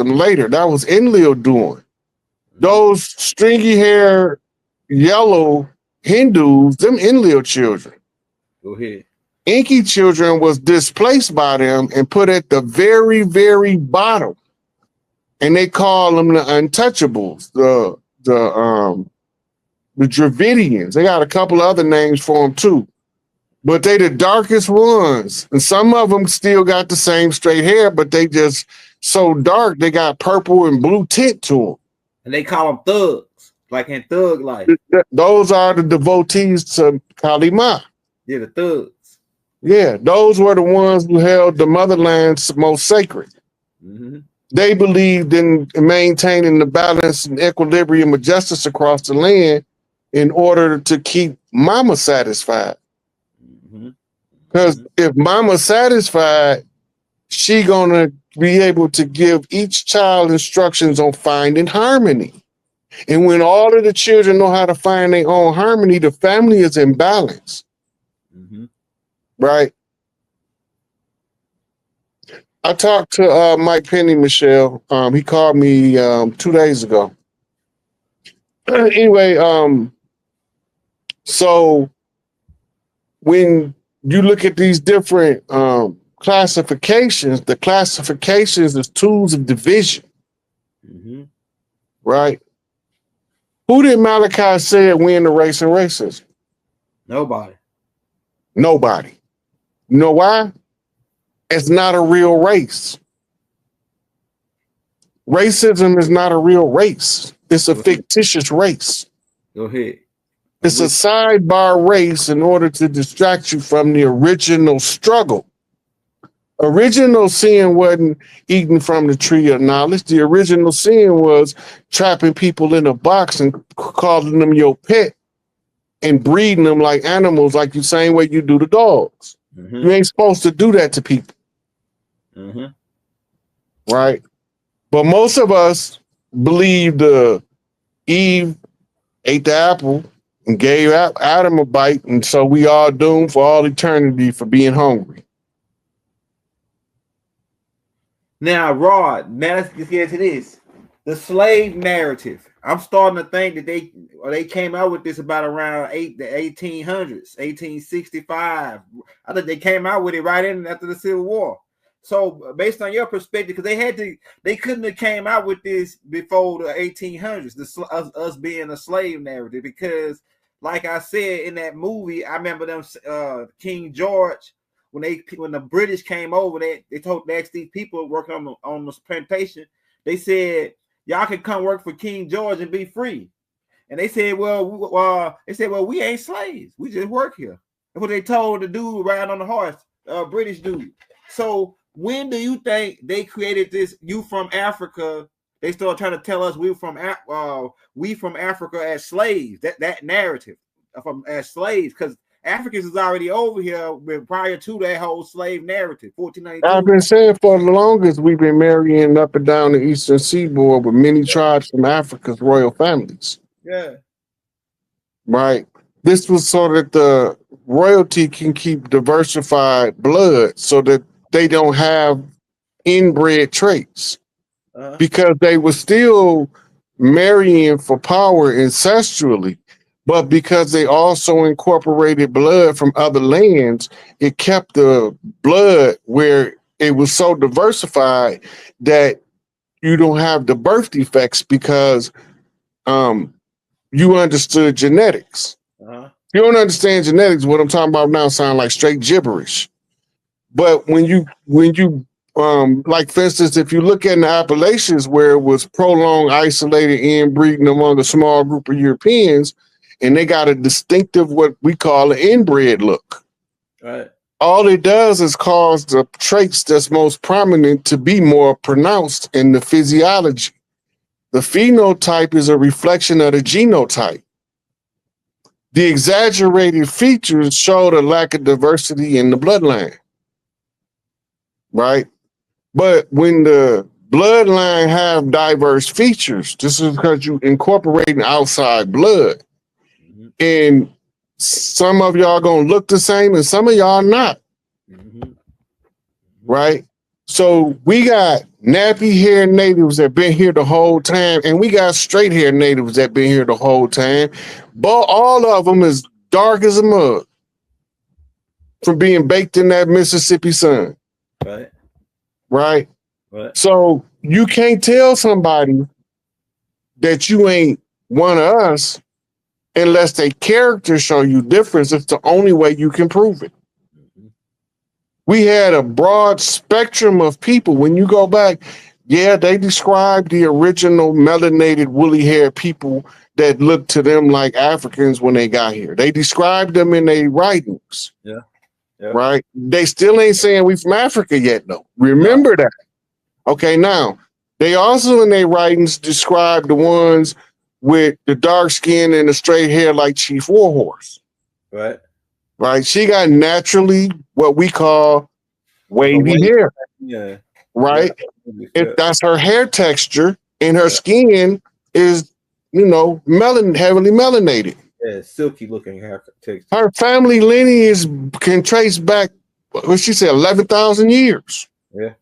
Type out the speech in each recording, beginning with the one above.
them later. That was Enlil doing. Those stringy hair, yellow Hindus, them Enlil children. Go ahead. Inky children was displaced by them and put at the very, very bottom. And they call them the untouchables, the Dravidians. They got a couple other names for them too. But they the darkest ones. And some of them still got the same straight hair, but they just so dark, they got purple and blue tint to them. And they call them thugs, like in Thug Life. Those are the devotees to Kali Ma. Yeah, the thugs. Yeah, those were the ones who held the motherland's most sacred. Mm-hmm. They believed in maintaining the balance and equilibrium of justice across the land in order to keep mama satisfied. Because if mama's satisfied, she gonna be able to give each child instructions on finding harmony. And when all of the children know how to find their own harmony, the family is in balance. Right? I talked to Mike Penny, Michelle. He called me 2 days ago. Anyway, so when you look at these different classifications, the classifications is tools of division. Right? Who did Malachi say win the race and racism? Nobody. Nobody. You know why? It's not a real race. Racism is not a real race. It's a fictitious race. Go ahead. It's a sidebar race in order to distract you from the original struggle. Original sin wasn't eating from the tree of knowledge. The original sin was trapping people in a box and calling them your pet and breeding them like animals, like the same way you do the dogs. You ain't supposed to do that to people. Right? But most of us believe Eve ate the apple and gave Adam a bite, and so we are doomed for all eternity for being hungry. Now, Rod, now let's get into this. The slave narrative. I'm starting to think that they came out with this about around the 1800s, 1865. I think they came out with it right in after the Civil War. So, based on your perspective, because they couldn't have came out with this before the 1800s, us being a slave narrative. Because, like I said in that movie, I remember them King George. When the British came over, they asked these people working on this plantation. They said, "Y'all can come work for King George and be free." And they said, "Well, we ain't slaves. We just work here." That's what they told the dude riding on the horse, British dude. So when do you think they created this? You from Africa? They started trying to tell us we from Africa as slaves. That narrative as slaves, because Africans is already over here prior to that whole slave narrative, 1492. I've been saying for the longest we've been marrying up and down the eastern seaboard with many tribes from Africa's royal families. Yeah. Right. This was so that the royalty can keep diversified blood so that they don't have inbred traits. Because they were still marrying for power ancestrally. But because they also incorporated blood from other lands, it kept the blood where it was so diversified that you don't have the birth defects because you understood genetics. If you don't understand genetics, what I'm talking about now sounds like straight gibberish. But when you like, for instance, if you look at the Appalachians where it was prolonged, isolated inbreeding among a small group of Europeans, and they got a distinctive, what we call an inbred look. Right. All it does is cause the traits that's most prominent to be more pronounced in the physiology. The phenotype is a reflection of the genotype. The exaggerated features show the lack of diversity in the bloodline. Right? But when the bloodline have diverse features, this is because you incorporating outside blood. And some of y'all gonna look the same and some of y'all not. Right? So we got nappy hair natives that been here the whole time, and we got straight hair natives that been here the whole time. But all of them is dark as a mug from being baked in that Mississippi sun. Right. Right. Right. So you can't tell somebody that you ain't one of us unless their character show you difference. It's the only way you can prove it. We had a broad spectrum of people. When you go back, yeah, they described the original melanated woolly hair people that looked to them like Africans when they got here. They described them in their writings. Yeah. Right. They still ain't saying we from Africa yet, though. Remember that. Okay, now they also in their writings describe the ones with the dark skin and the straight hair like Chief Warhorse. Right. Right. She got naturally what we call wavy hair. Yeah. Right. If that's her hair texture and her skin is, heavily melanated. Yeah, silky looking hair texture. Her family lineage can trace back, what she said, 11,000 years. Yeah.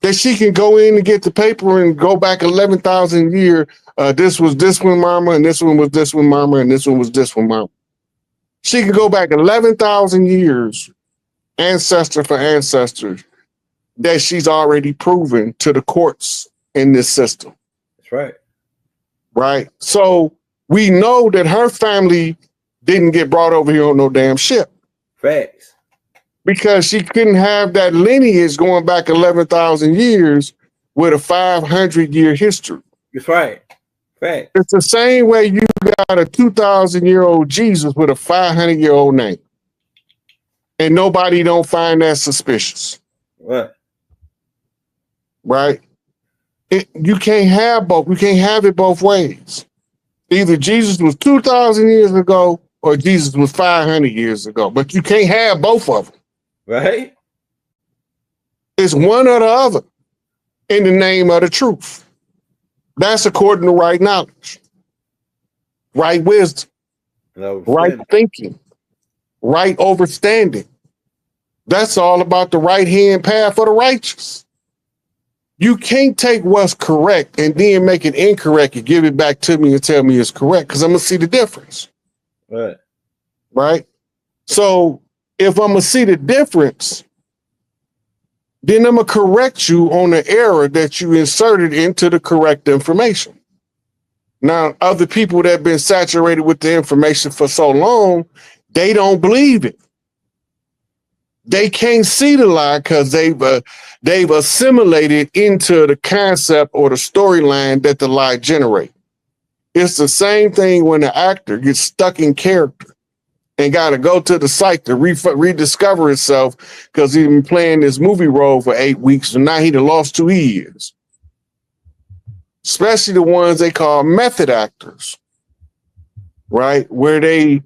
That she can go in and get the paper and go back 11,000 years. This was this one mama, and this one was this one mama, and this one was this one mama. She can go back 11,000 years, ancestor for ancestors, that she's already proven to the courts in this system. That's right. Right? So we know that her family didn't get brought over here on no damn ship. Facts. Because she couldn't have that lineage going back 11,000 years with a 500-year history. That's right. Facts. It's the same way you got a 2,000-year-old Jesus with a 500-year-old name. And nobody don't find that suspicious. What? Right? You can't have both. You can't have it both ways. Either Jesus was 2,000 years ago or Jesus was 500 years ago. But you can't have both of them. Right? It's one or the other in the name of the truth. That's according to right knowledge, right wisdom, right thinking, right understanding. That's all about the right-hand path for the righteous. You can't take what's correct and then make it incorrect and give it back to me and tell me it's correct, because I'm going to see the difference. Right. Right? So if I'm going to see the difference, then I'm going to correct you on the error that you inserted into the correct information. Now, other people that have been saturated with the information for so long, they don't believe it. They can't see the lie because they've assimilated into the concept or the storyline that the lie generates. It's the same thing when the actor gets stuck in character and got to go to the site to rediscover himself because he's been playing this movie role for 8 weeks, and now he done lost 2 years. Especially the ones they call method actors, right? Where they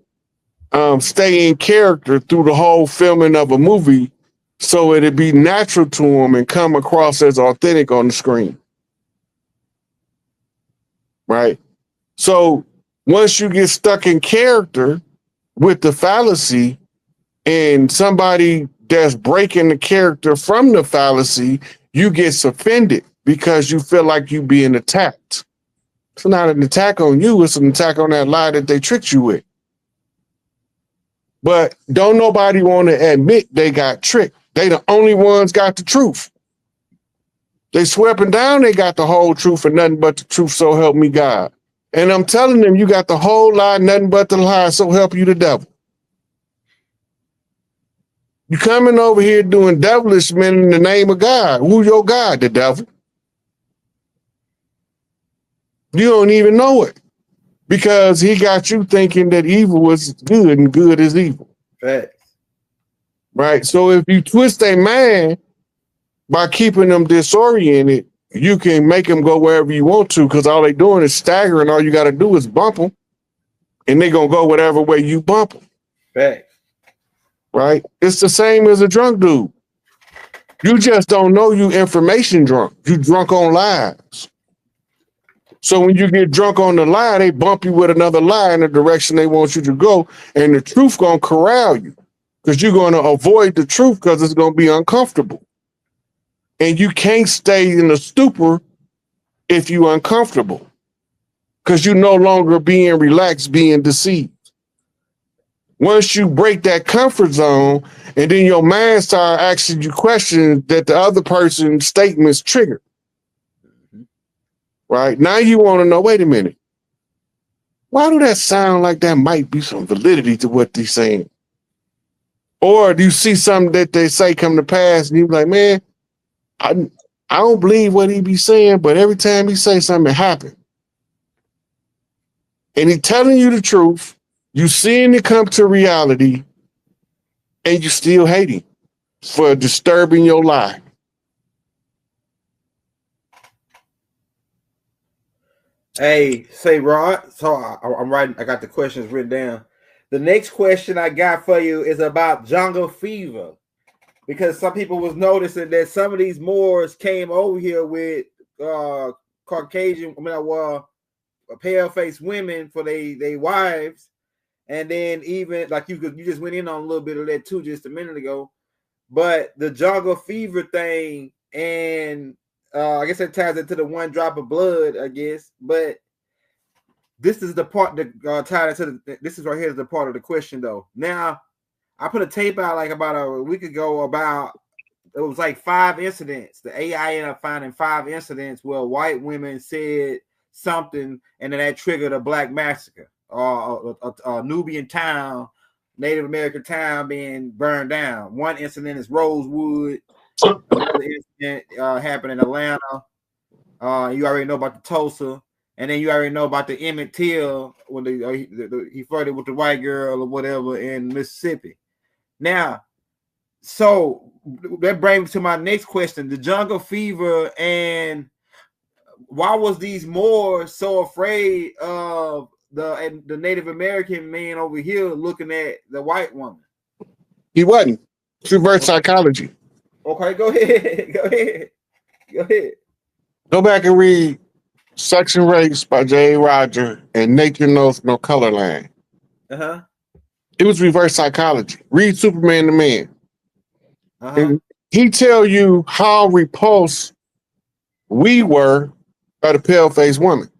stay in character through the whole filming of a movie so it'd be natural to them and come across as authentic on the screen. Right? So once you get stuck in character with the fallacy and somebody that's breaking the character from the fallacy, you get offended because you feel like you being attacked. It's not an attack on you, it's an attack on that lie that they tricked you with. But don't nobody want to admit they got tricked. They the only ones got the truth. They swear up and down they got the whole truth and nothing but the truth, so help me God. And I'm telling them, you got the whole lie, nothing but the lie, so help you the devil. You coming over here doing devilish men in the name of God. Who's your God? The devil. You don't even know it because he got you thinking that evil is good and good is evil. Right. Right. So if you twist their mind by keeping them disoriented, you can make them go wherever you want to because all they doing is staggering. All you got to do is bump them and they're going to go whatever way you bump them. Right. Right. It's the same as a drunk dude. You just don't know you information drunk. You drunk on lies. So when you get drunk on the lie, they bump you with another lie in the direction they want you to go. And the truth going to corral you because you're going to avoid the truth because it's going to be uncomfortable. And you can't stay in a stupor if you're uncomfortable, because you're no longer being relaxed, being deceived. Once you break that comfort zone, and then your mind start asking you questions that the other person's statements trigger. Right? Now you want to know, wait a minute, why do that sound like that might be some validity to what they're saying? Or do you see something that they say come to pass and you're like, man, I don't believe what he be saying, but every time he say something, it happen. And he telling you the truth, you seeing it come to reality, and you still hate him for disturbing your life. Hey, say Rod. So I'm writing. I got the questions written down. The next question I got for you is about jungle fever, because some people was noticing that some of these Moors came over here with Caucasian, pale-faced women for they wives, and then even like you just went in on a little bit of that too just a minute ago. But the jungle fever thing, and I guess that ties into the one drop of blood, I guess. But this is the part that tied into this is right here is the part of the question though. Now, I put a tape out like about a week ago about, it was like 5 incidents. The AI ended up finding 5 incidents where white women said something and then that triggered a black massacre, or a Nubian town, Native American town being burned down. One incident is Rosewood. Another incident happened in Atlanta. You already know about the Tulsa. And then you already know about the Emmett Till when he flirted with the white girl or whatever in Mississippi. Now, so that brings me to my next question: the jungle fever, and why was these Moors so afraid of the Native American man over here looking at the white woman? He wasn't. It's reverse psychology. Okay, go ahead. Go ahead. Go back and read Sex and Race by J. Roger and Nature Knows No Color Line. It was reverse psychology. Read Superman the Man. And he tell you how repulsed we were by the pale-faced woman.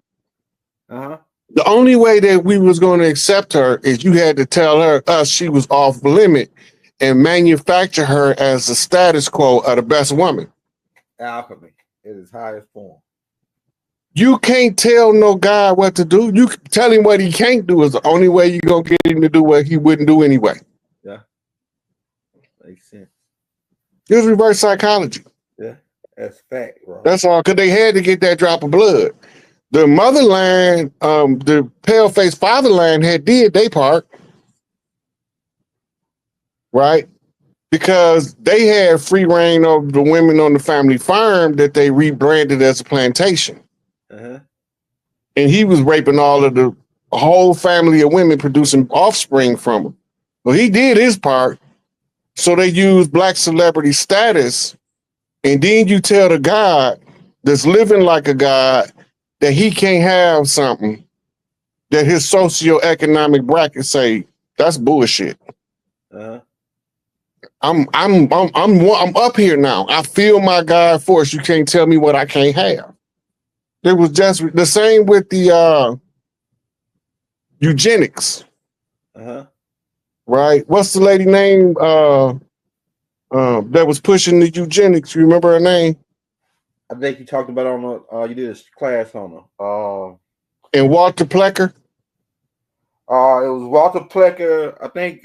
The only way that we was going to accept her is you had to tell us she was off limit and manufacture her as the status quo of the best woman. Alchemy in its highest form. You can't tell no guy what to do. You can tell him what he can't do is the only way you're going to get him to do what he wouldn't do anyway. Yeah. Makes sense. It was reverse psychology. Yeah, that's fact, bro. That's all, because they had to get that drop of blood. The motherland, the pale-faced fatherland had did their part, right? Because they had free reign over the women on the family farm that they rebranded as a plantation. And he was raping all of the whole family of women, producing offspring from them. Well, he did his part. So they used black celebrity status. And then you tell the god that's living like a god that he can't have something that his socioeconomic bracket say, that's bullshit. I'm up here now. I feel my God force. You can't tell me what I can't have. It was just the same with the eugenics. Right? What's the lady name that was pushing the eugenics? You remember her name? I think you talked about on the you did a class on her. And Walter Plecker? It was Walter Plecker. I think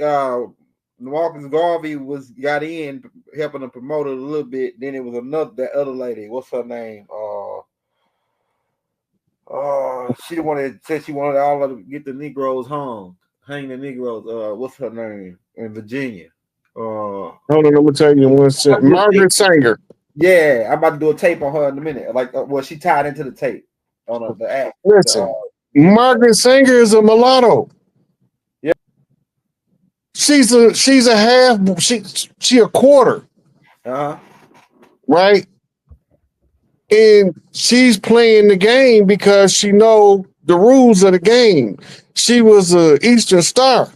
Marcus Garvey got in helping to promote it a little bit. Then it was that other lady. What's her name? She the one that said she wanted all of them to get the Negroes hang the Negroes. What's her name in Virginia? Hold on, I'm gonna tell you one second. Margaret Sanger. Yeah, I'm about to do a tape on her in a minute. Like, well, she tied into the tape on the app. Listen, Margaret Sanger is a mulatto. Yeah, she's a half. She a quarter. Right. And she's playing the game because she know the rules of the game. She was a Eastern Star.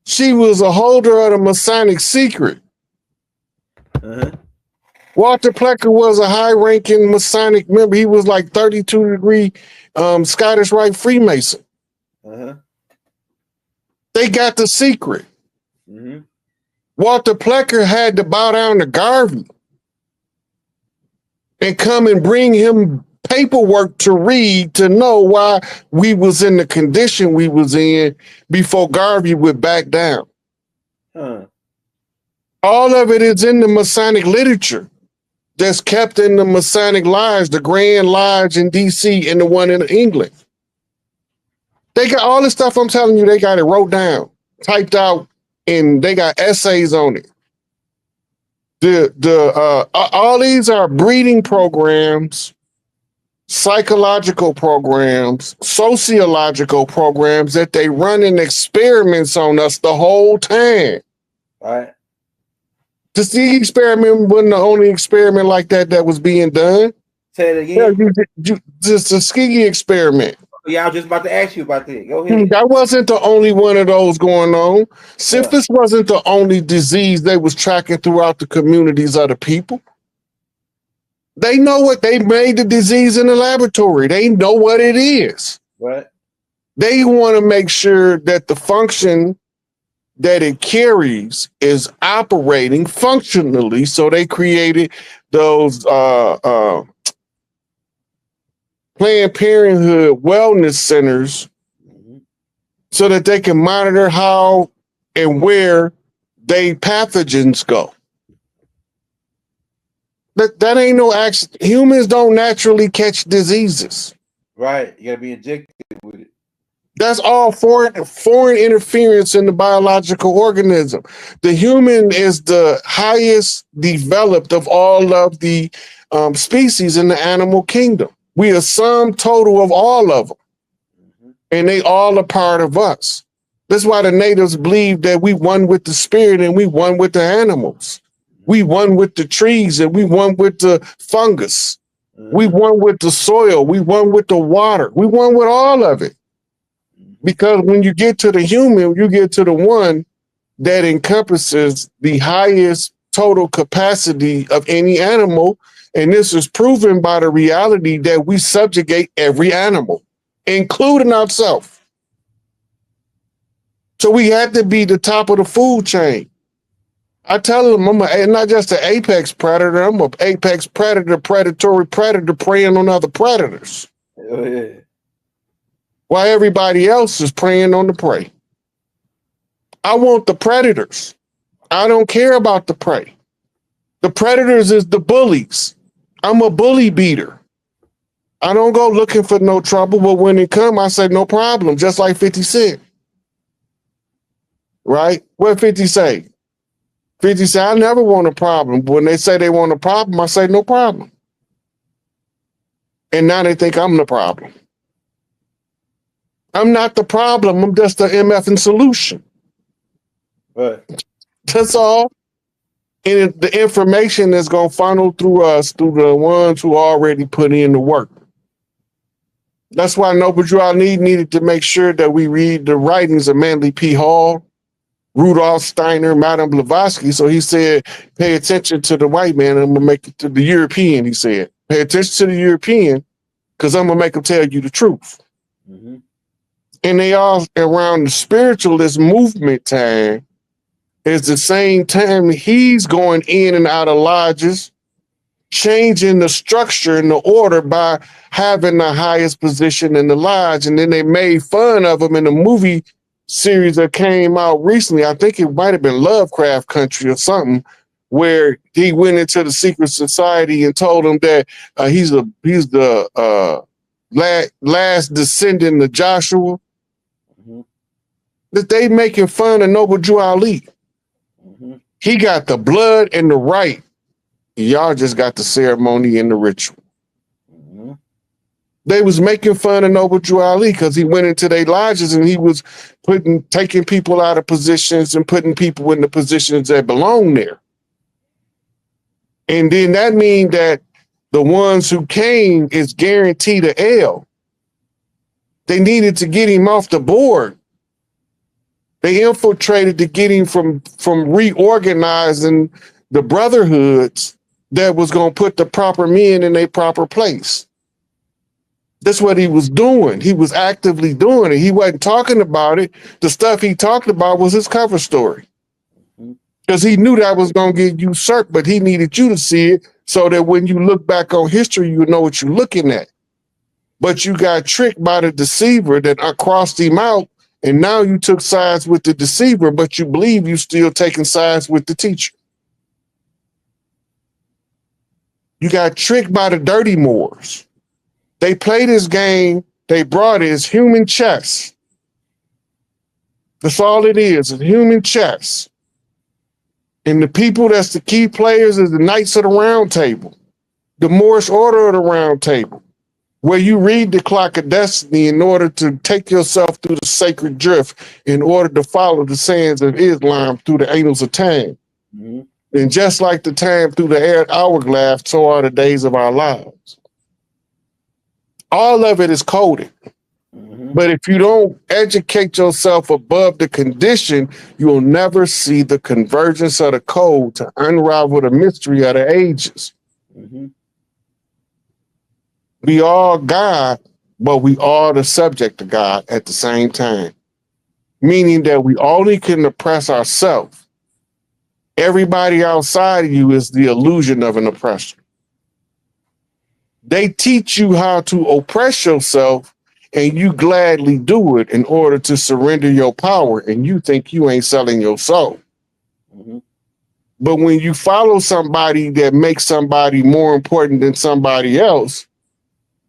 She was a holder of the Masonic secret. Walter Plecker was a high-ranking Masonic member. He was like 32-degree Scottish Rite Freemason. They got the secret. Walter Plecker had to bow down to Garvey and come and bring him paperwork to read to know why we was in the condition we was in before Garvey would back down. All of it is in the Masonic literature that's kept in the Masonic Lodge, the Grand Lodge in DC and the one in England. They got all this stuff I'm telling you, they got it wrote down, typed out, and they got essays on it. All these are breeding programs, psychological programs, sociological programs that they run in experiments on us the whole time. All right. The SIG experiment wasn't the only experiment like that was being done. Say it again. Just the Skiggy experiment. Yeah, I was just about to ask you about that. Go ahead. That wasn't the only one of those going on. Syphilis wasn't the only disease they was tracking throughout the communities of the people. They know what they made the disease in the laboratory. They know what it is. What? They want to make sure that the function that it carries is operating functionally. So they created those Planned Parenthood wellness centers so that they can monitor how and where they pathogens go. That ain't no accident. Humans don't naturally catch diseases. Right. You gotta be injected with it. That's all foreign interference in the biological organism. The human is the highest developed of all of the species in the animal kingdom. We are sum total of all of them. And they all are part of us. That's why the natives believe that we one with the spirit and we one with the animals. We one with the trees and we one with the fungus. We one with the soil. We one with the water. We one with all of it. Because when you get to the human, you get to the one that encompasses the highest total capacity of any animal. And this is proven by the reality that we subjugate every animal, including ourselves. So we had to be the top of the food chain. I tell them I'm not just an apex predator, I'm an apex predator, predatory predator preying on other predators. Oh, yeah. While everybody else is preying on the prey. I want the predators. I don't care about the prey. The predators is the bullies. I'm a bully beater. I don't go looking for no trouble, but when it come, I say no problem, just like 50 Cent. Right? What 50 say? 50 say, I never want a problem. But when they say they want a problem, I say no problem. And now they think I'm the problem. I'm not the problem. I'm just the MFing solution. Right. That's all. And the information is going to funnel through us, through the ones who already put in the work. That's why Noble Drew Ali needed to make sure that we read the writings of Manly P. Hall, Rudolf Steiner, Madame Blavatsky. So he said, pay attention to the white man, and I'm going to make it to the European, he said. Pay attention to the European, because I'm going to make him tell you the truth. And they all around the spiritualist movement time is the same time he's going in and out of lodges, changing the structure and the order by having the highest position in the lodge. And then they made fun of him in a movie series that came out recently. I think it might have been Lovecraft Country or something, where he went into the secret society and told them that he's the last descendant of Joshua. That they making fun of Noble Drew Ali. He got the blood and the right. Y'all just got the ceremony and the ritual. They was making fun of Noble Drew Ali because he went into their lodges and he was taking people out of positions and putting people in the positions that belong there. And then that means that the ones who came is guaranteed an L. They needed to get him off the board. They infiltrated to get him from reorganizing the brotherhoods that was going to put the proper men in their proper place. That's what he was doing. He was actively doing it. He wasn't talking about it. The stuff he talked about was his cover story. Because he knew that was going to get usurped, but he needed you to see it so that when you look back on history, you know what you're looking at. But you got tricked by the deceiver that crossed him out, and now you took sides with the deceiver, but you believe you still taking sides with the teacher. You got tricked by the dirty Moors. They play this game, they brought it as human chess. That's all it is human chess. And the people that's the key players is the Knights of the Round Table, the Moorish Order of the Round Table, where you read the clock of destiny in order to take yourself through the sacred drift, in order to follow the sands of Islam through the annals of time. Mm-hmm. And just like the time through the hourglass, so are the days of our lives. All of it is coded. Mm-hmm. But if you don't educate yourself above the condition, you will never see the convergence of the code to unravel the mystery of the ages. Mm-hmm. We all God, but we are the subject of God at the same time. Meaning that we only can oppress ourselves. Everybody outside of you is the illusion of an oppressor. They teach you how to oppress yourself, and you gladly do it in order to surrender your power, and you think you ain't selling your soul. Mm-hmm. But when you follow somebody that makes somebody more important than somebody else,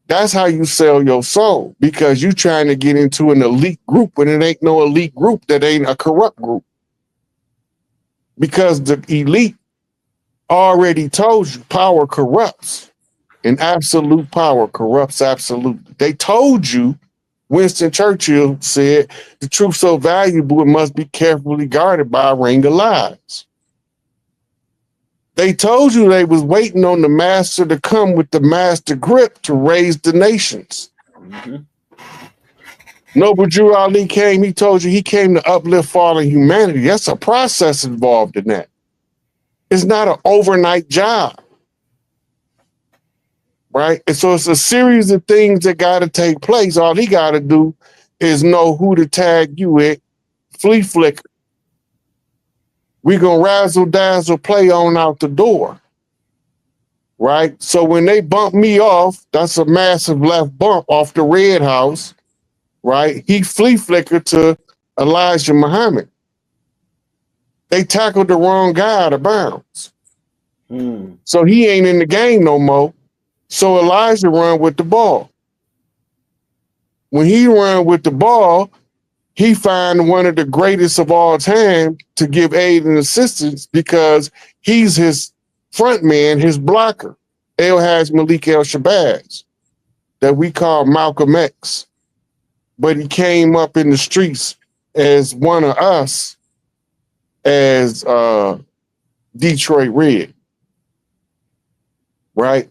that's how you sell your soul, because you're trying to get into an elite group when it ain't no elite group that ain't a corrupt group. Because the elite already told you power corrupts, and absolute power corrupts absolutely. They told you, Winston Churchill said, the truth so valuable it must be carefully guarded by a ring of lies. They told you they was waiting on the master to come with the master grip to raise the nations. Mm-hmm. Noble Drew Ali came, he told you he came to uplift fallen humanity. That's a process involved in that. It's not an overnight job, right? And so it's a series of things that got to take place. All he got to do is know who to tag you with, flea flicker. We gonna razzle dazzle play on out the door, right? So when they bump me off, that's a massive left bump off the red house, right? He flea flickered to Elijah Muhammad. They tackled the wrong guy out of bounds. So he ain't in the game no more. So Elijah run with the ball. When he run with the ball, he find one of the greatest of all time to give aid and assistance, because he's his front man, his blocker, El-Haj Malik El-Shabazz, that we call Malcolm X. But he came up in the streets as one of us, as Detroit Red, right?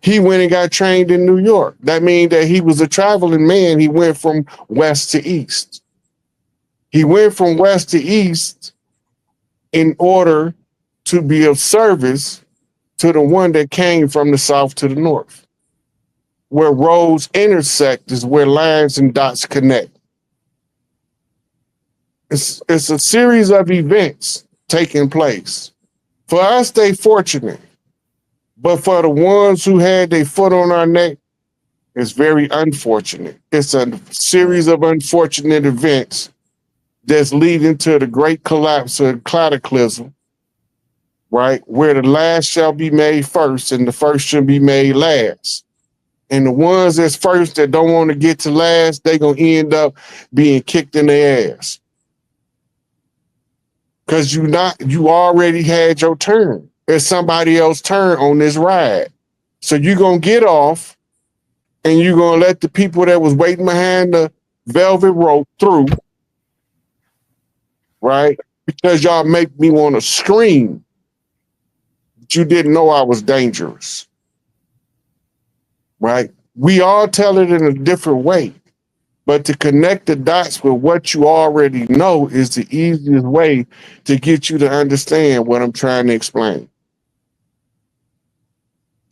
He went and got trained in New York. That means that he was a traveling man. He went from west to east. He went from west to east in order to be of service to the one that came from the south to the north. Where roads intersect is where lines and dots connect. It's a series of events taking place. For us, they fortunate. But for the ones who had their foot on our neck, it's very unfortunate. It's a series of unfortunate events that's leading to the great collapse of cataclysm, right? Where the last shall be made first and the first shall be made last. And the ones that's first that don't want to get to last, they're going to end up being kicked in their ass. Because you already had your turn. It's somebody else's turn on this ride. So you're going to get off and you're going to let the people that was waiting behind the velvet rope through, right? Because y'all make me want to scream. But you didn't know I was dangerous, right? We all tell it in a different way. But to connect the dots with what you already know is the easiest way to get you to understand what I'm trying to explain.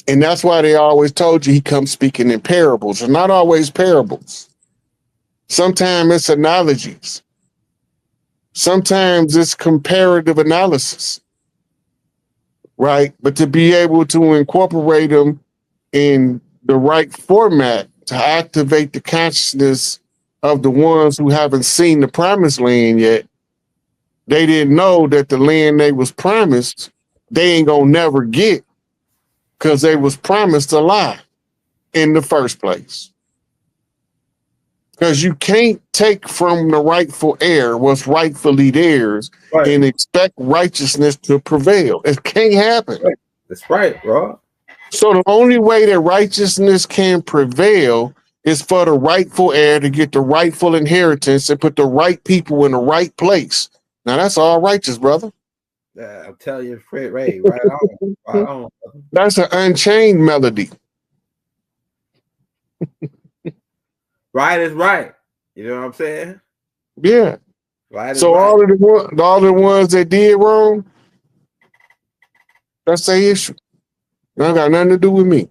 And that's why they always told you he comes speaking in parables. It's not always parables. Sometimes it's analogies. Sometimes it's comparative analysis, right? But to be able to incorporate them in the right format to activate the consciousness of the ones who haven't seen the promised land yet, they didn't know that the land they was promised, they ain't gonna never get because they was promised a lie in the first place. Because you can't take from the rightful heir what's rightfully theirs and expect righteousness to prevail. It can't happen. That's right, bro. So the only way that righteousness can prevail is for the rightful heir to get the rightful inheritance and put the right people in the right place. Now that's all righteous, brother. I'm telling you, Fred Ray, right on, right on. That's an unchained melody. Right is right. You know what I'm saying? Yeah. Right. So right. all the ones that did wrong, that's their issue. That got nothing to do with me.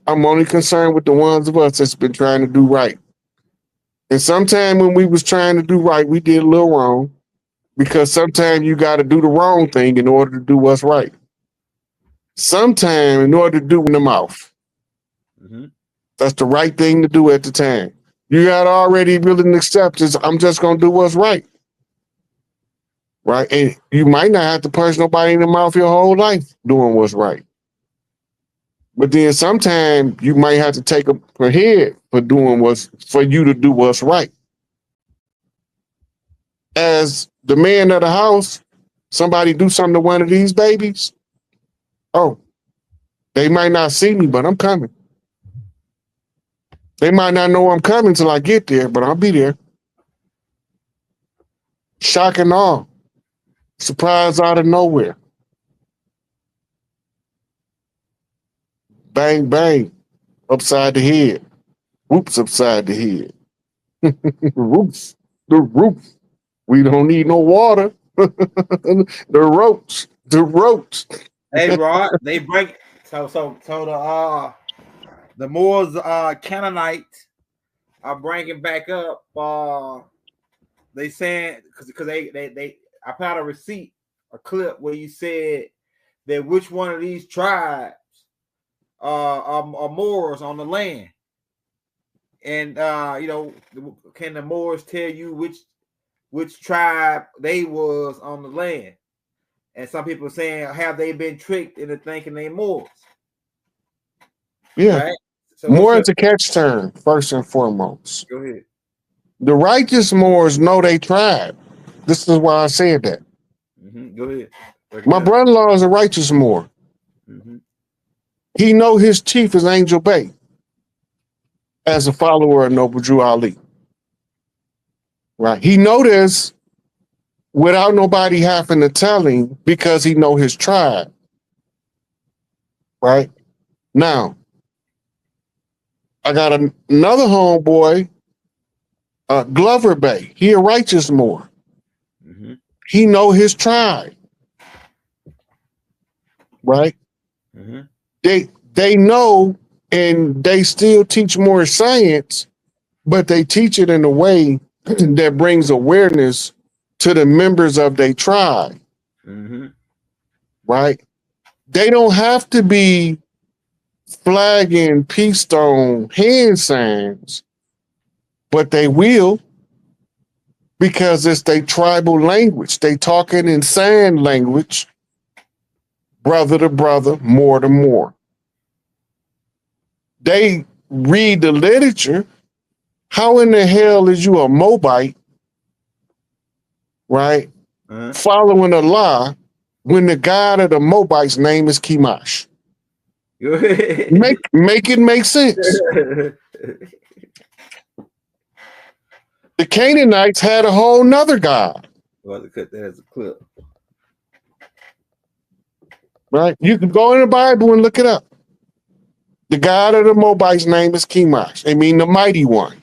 I'm only concerned with the ones of us that's been trying to do right. And sometimes when we was trying to do right, we did a little wrong, because sometimes you got to do the wrong thing in order to do what's right. Sometimes in order to do in the mouth, that's the right thing to do at the time. You got to already really accept this. I'm just going to do what's right. Right. And you might not have to punch nobody in the mouth your whole life doing what's right. But then sometimes you might have to take a head for you to do what's right. As the man of the house, somebody do something to one of these babies. Oh, they might not see me, but I'm coming. They might not know I'm coming till I get there, but I'll be there. Shock and awe. Surprise out of nowhere. Bang, bang. Upside the head. Whoops, upside the head. Whoops, the roof. We don't need no water. The ropes. Hey, Rod, they break. So the Moors, Canaanites are bringing back up. They saying because they I put out a clip where you said that which one of these tribes are Moors on the land, and can the Moors tell you which tribe they was on the land? And some people saying, have they been tricked into thinking they Moors? Yeah. Right? So Moor is a catch term, first and foremost. Go ahead. The righteous Moors know they tribe. This is why I said that. Go ahead. My brother-in-law is a righteous Moor. He know his chief is Angel Bay as a follower of Noble Drew Ali. Right? He know this without nobody having to tell him because he know his tribe. Right? Now, I got another homeboy, Glover Bay. He a righteous Moor. He know his tribe. Right? They know, and they still teach more science, but they teach it in a way that brings awareness to the members of their tribe. Right? They don't have to be flagging peace stone hand signs, but they will, because it's their tribal language. They talking in sign language, brother to brother, Moor to Moor. They read the literature. How in the hell is you a Moabite, right? Following a lie when the god of the Moabites' name is Chemosh? Make it make sense. The Canaanites had a whole nother god. Well, to cut that as a clip. Right? You can go in the Bible and look it up. The god of the Moabites' name is Chemosh. I mean the mighty one.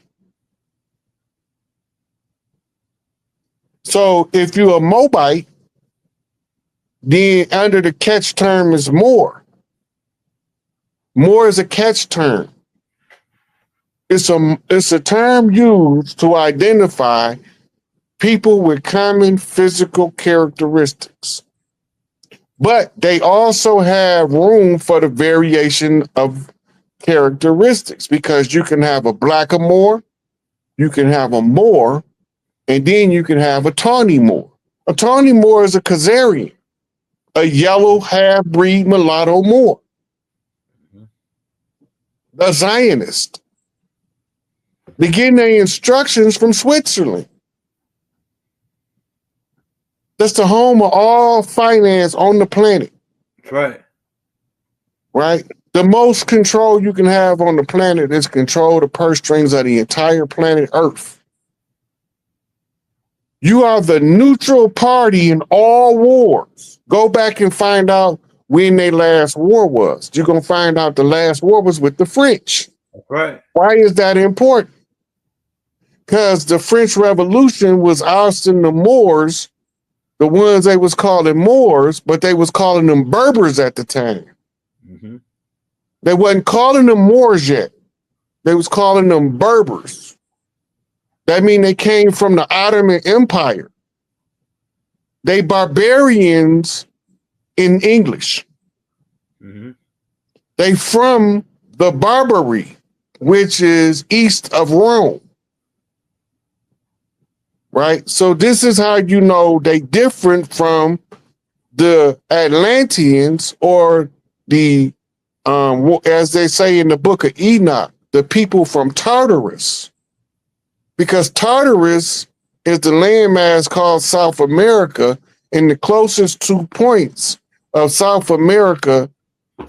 So if you're a Moabite, then under the catch term is Moor. Moor is a catch term. It's a term used to identify people with common physical characteristics. But they also have room for the variation of characteristics, because you can have a black Moor, you can have a Moor, and then you can have a tawny Moor. A tawny Moor is a Khazarian, a yellow half-breed mulatto Moor. The Zionist. They get their instructions from Switzerland. That's the home of all finance on the planet. That's right. Right? The most control you can have on the planet is control the purse strings of the entire planet Earth. You are the neutral party in all wars. Go back and find out when their last war was. You're going to find out the last war was with the French. That's right. Why is that important? Because the French Revolution was ousting the Moors, the ones they was calling Moors, but they was calling them Berbers at the time. Mm-hmm. They wasn't calling them Moors yet. They was calling them Berbers. That means they came from the Ottoman Empire. They barbarians in English. Mm-hmm. They from the Barbary, which is east of Rome. Right? So this is how you know they different from the Atlanteans, or the, as they say in the book of Enoch, the people from Tartarus. Because Tartarus is the landmass called South America, and the closest 2 points of South America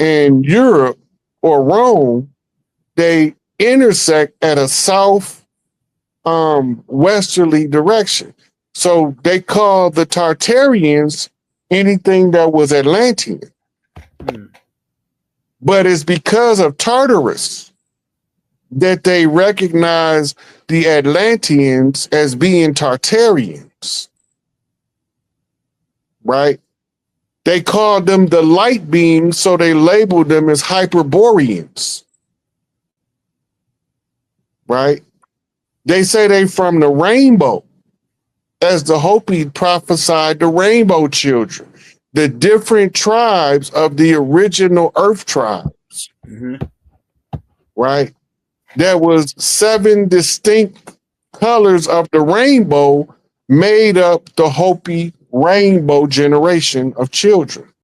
and Europe or Rome, they intersect at a westerly direction. So they call the Tartarians anything that was Atlantean. But it's because of Tartarus that they recognize the Atlanteans as being Tartarians. Right? They called them the light beings, so they labeled them as Hyperboreans. Right? They say they from the rainbow, as the Hopi prophesied the rainbow children, the different tribes of the original Earth tribes. Mm-hmm. Right? There was 7 distinct colors of the rainbow made up the Hopi rainbow generation of children.